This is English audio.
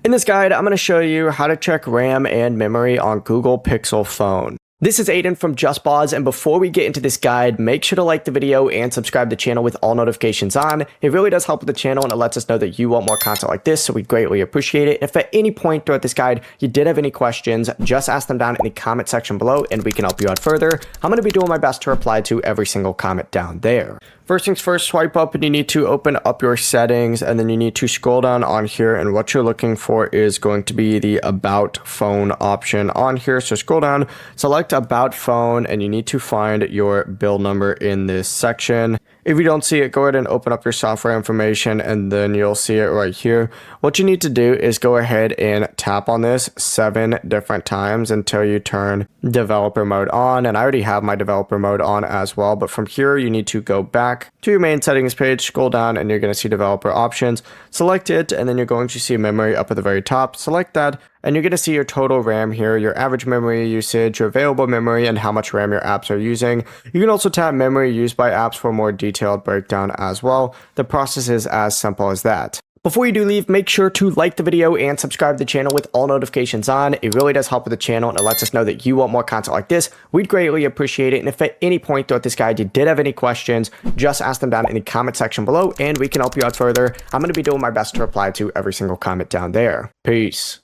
In this guide, I'm going to show you how to check RAM and memory on Google Pixel phone. This is Aiden from JustPause, and before we get into this guide, make sure to like the video and subscribe to the channel with all notifications on. It really does help with the channel, and it lets us know that you want more content like this, so we greatly appreciate it. If at any point throughout this guide you did have any questions, just ask them down in the comment section below, and we can help you out further. I'm going to be doing my best to reply to every single comment down there. First things first, swipe up and you need to open up your settings, and then you need to scroll down on here, and what you're looking for is going to be the About Phone option on here. So scroll down, select About Phone, and you need to find your build number in this section. If you don't see it, go ahead and open up your software information, and then you'll see it right here. What you need to do is go ahead and tap on this 7 different times until you turn developer mode on. And I already have my developer mode on as well, but from here you need to go back to your main settings page, scroll down, and you're going to see developer options. Select it, and then you're going to see memory up at the very top. Select that, and you're going to see your total RAM here, your average memory usage, your available memory, and how much RAM your apps are using. You can also tap memory used by apps for a more detailed breakdown as well. The process is as simple as that. Before you do leave, make sure to like the video and subscribe to the channel with all notifications on. It really does help with the channel, and it lets us know that you want more content like this. We'd greatly appreciate it. And if at any point throughout this guide you did have any questions, just ask them down in the comment section below, and we can help you out further. I'm going to be doing my best to reply to every single comment down there. Peace.